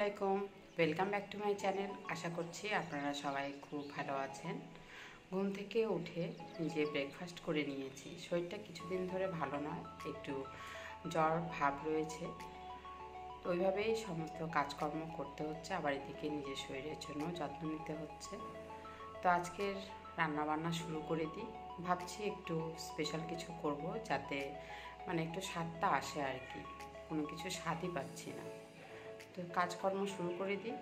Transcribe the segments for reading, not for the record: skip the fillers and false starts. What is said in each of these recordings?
আলাইকুম, welcome back to my channel. আশা করছি আপনারা সবাই খুব ভালো আছেন। ঘুম থেকে উঠে নিজে ব্রেকফাস্ট করে নিয়েছি। শরীরটা কিছুদিন ধরে ভালো নয়, একটু জ্বর ভাব রয়েছে, তো ওইভাবেই সমস্ত কাজকর্ম করতে হচ্ছে, আবার এদিকে নিজের শরীরের জন্য যত্ন নিতে হচ্ছে। তো আজকের রান্নাবান্না শুরু করে দিই। ভাবছি একটু স্পেশাল কিছু করব, যাতে একটু স্বাদটা আসে আর কি। কোনো কিছু স্বাদই পাচ্ছি না, তো কাজকর্ম শুরু করে দিই।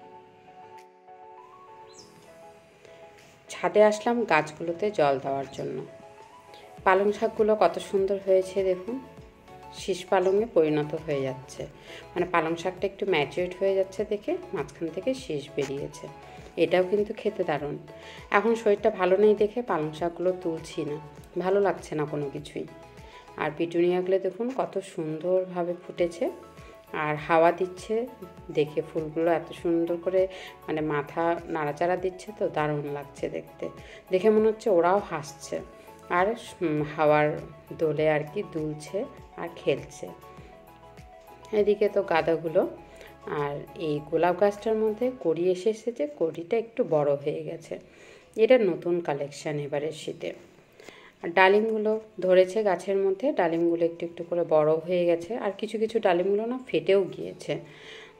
ছাদে আসলাম গাছগুলোতে জল দেওয়ার জন্য। পালং শাকগুলো কত সুন্দর হয়েছে দেখুন, শীষ পালংয়ে পরিণত হয়ে যাচ্ছে। পালং শাকটা একটু ম্যাচিউরড হয়ে যাচ্ছে দেখে মাঝখান থেকে শীষ বেরিয়েছে। এটাও কিন্তু খেতে দারুণ। এখন শরীরটা ভালো নেই দেখে পালং শাকগুলো তুলছি না, ভালো লাগছে না কোনো কিছুই। আর পিটুনিয়াগুলো দেখুন কত সুন্দরভাবে ফুটেছে, আর হাওয়া দিচ্ছে দেখে ফুলগুলো এত সুন্দর করে মাথা নাড়াচাড়া দিচ্ছে, তো দারুণ লাগছে দেখতে। দেখে মনে হচ্ছে ওরাও হাসছে আর হাওয়ার দোলে আর কি দুলছে আর খেলছে। এদিকে তো গাঁদাগুলো, আর এই গোলাপ গাছটার মধ্যে কড়ি এসেছে, কড়িটা একটু বড় হয়ে গেছে। এটা নতুন কালেকশান এবারের শীতে। আর ডালিমগুলো ধরেছে গাছের মধ্যে, ডালিমগুলো একটু একটু করে বড় হয়ে গেছে, আর কিছু কিছু ডালিমগুলো না ফেটেও গিয়েছে,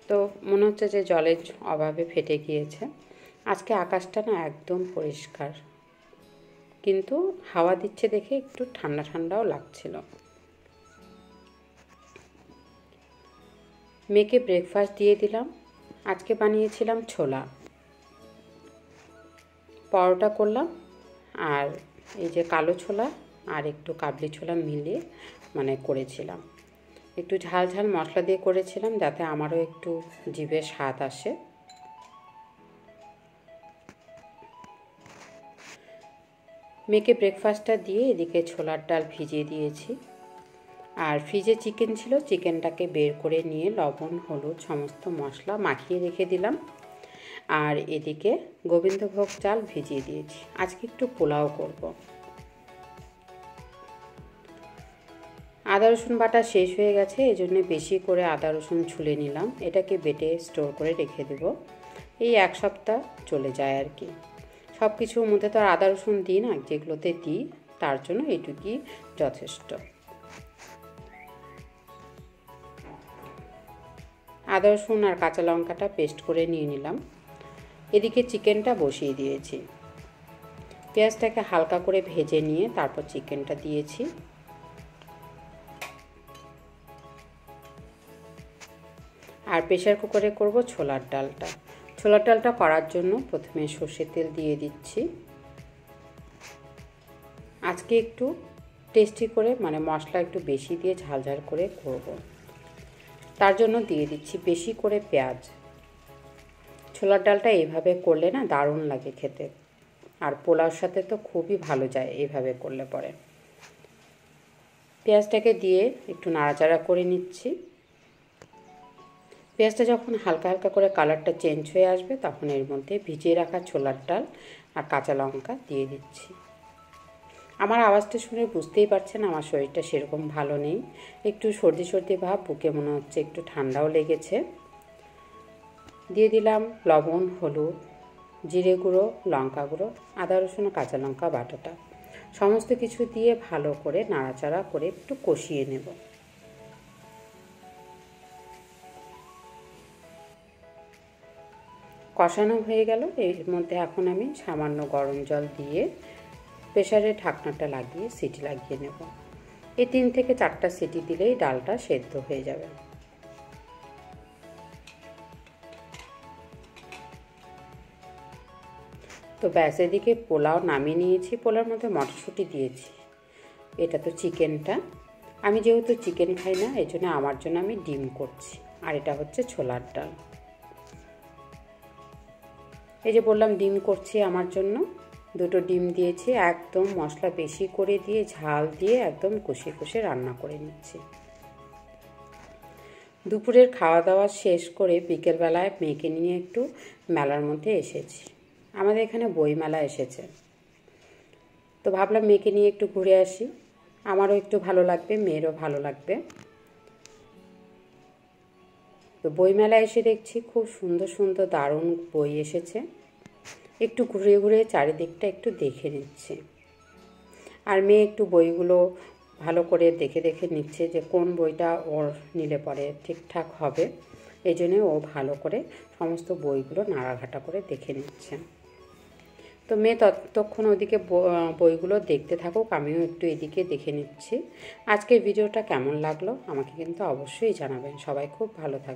তো মনে হচ্ছে যে জলের অভাবে ফেটে গিয়েছে। আজকে আকাশটা না একদম পরিষ্কার, কিন্তু হাওয়া দিচ্ছে দেখে একটু ঠান্ডা ঠান্ডাও লাগছিল। মেয়েকে ব্রেকফাস্ট দিয়ে দিলাম। আজকে বানিয়েছিলাম ছোলা, পরোটা করলাম, আর এই যে কালো ছোলা আর একটু কাবলি ছোলা মিলিয়ে করেছিলাম। একটু ঝাল ঝাল মশলা দিয়ে করেছিলাম, যাতে আমারও একটু জিভে স্বাদ আসে। মেয়েকে ব্রেকফাস্টটা দিয়ে এদিকে ছোলার ডাল ভিজিয়ে দিয়েছি। আর ফ্রিজে চিকেন ছিল, চিকেনটাকে বের করে নিয়ে লবণ হলুদ সমস্ত মশলা মাখিয়ে রেখে দিলাম। আর এদিকে গোবিন্দভোগ চাল ভিজিয়ে দিয়েছি, আজকে একটু পোলাও করব। আদা রসুন বাটা শেষ হয়ে গেছে, এই জন্যে বেশি করে আদা রসুন ছুলে নিলাম। এটাকে বেটে স্টোর করে রেখে দেব, এই এক সপ্তাহ চলে যায় আর কি। সব কিছুর মধ্যে তো আর আদা রসুন দিই না, যেগুলোতে দিই তার জন্য এইটুকুই যথেষ্ট। আদা রসুন আর কাঁচা লঙ্কাটা পেস্ট করে নিয়ে নিলাম। এদিকে চিকেনটা বসিয়ে দিয়েছি। পেঁয়াজটাকে হালকা করে ভেজে নিয়ে তারপর চিকেনটা দিয়েছি। আর প্রেসার কুকারে করব ছোলার ডালটা। ছোলার ডালটা করার জন্য প্রথমে সর্ষের তেল দিয়ে দিচ্ছি। আজকে একটু টেস্টি করে মশলা একটু বেশি দিয়ে ঝাল ঝাল করে করব, তার জন্য দিয়ে দিচ্ছি বেশি করে পেঁয়াজ। ছোলার ডালটা এইভাবে করলে না দারুণ লাগে খেতে, আর পোলাওর সাথে তো খুবই ভালো যায় এইভাবে করলে পরে। পেঁয়াজটাকে দিয়ে একটু নাড়াচাড়া করে নিচ্ছি। পেঁয়াজটা যখন হালকা হালকা করে কালারটা চেঞ্জ হয়ে আসবে, তখন এর মধ্যে ভিজিয়ে রাখা ছোলার ডাল আর কাঁচা লঙ্কা দিয়ে দিচ্ছি। আমার আওয়াজটা শুনে বুঝতেই পারছেন আমার শরীরটা সেরকম ভালো নেই, একটু সর্দি সর্দি ভাব, বুকে মনে হচ্ছে একটু ঠান্ডাও লেগেছে। দিয়ে দিলাম লবণ হলুদ জিরে গুঁড়ো লঙ্কা গুঁড়ো আদা রসুন কাঁচা লঙ্কা বাটাটা, সমস্ত কিছু দিয়ে ভালো করে নাড়াচাড়া করে একটু কষিয়ে নেব। কষানো হয়ে গেল, এর মধ্যে এখন আমি সামান্য গরম জল দিয়ে প্রেসারে ঢাকনাটা লাগিয়ে সিটি লাগিয়ে নেব। এই 3 থেকে 4টা সিটি দিলেই ডালটা সেদ্ধ হয়ে যাবে। তো ব্যাস, এদিকে পোলাও নামিয়ে নিয়েছি, পোলাওর মধ্যে মটরশুঁটি দিয়েছি। এটা তো চিকেনটা, আমি যেহেতু চিকেন খাই না, এই জন্য আমার জন্য আমি ডিম করছি। আর এটা হচ্ছে ছোলার ডাল। এই যে বললাম ডিম করছি আমার জন্য, 2টো ডিম দিয়েছি। একদম মশলা বেশি করে দিয়ে ঝাল দিয়ে একদম কষে কষে রান্না করে নিচ্ছি। দুপুরের খাওয়া দাওয়া শেষ করে বিকেলবেলায় মেয়েকে নিয়ে একটু মেলার মধ্যে এসেছি। আমাদের এখানে বইমেলা এসেছে, তো ভাবলাম মেয়েকে নিয়ে একটু ঘুরে আসি, আমারও একটু ভালো লাগবে, মেয়েরও ভালো লাগবে। তো বইমেলায় এসে দেখছি খুব সুন্দর সুন্দর দারুণ বই এসেছে। একটু ঘুরে ঘুরে চারিদিকটা একটু দেখে নিচ্ছি। আর মেয়ে একটু বইগুলো ভালো করে দেখে দেখে নিচ্ছে যে কোন বইটা ওর নিলে পরে ঠিকঠাক হবে। এই জন্যে ও ভালো করে সমস্ত বইগুলো নাড়াঘাটা করে দেখে নিচ্ছে। তো মেয়ে ততক্ষণ ওদিকে বইগুলো দেখতে থাকুক, আমিও একটু এদিকে দেখে নিচ্ছি। আজকের ভিডিওটা কেমন লাগলো আমাকে কিন্তু অবশ্যই জানাবেন। সবাই খুব ভালো থাকবে।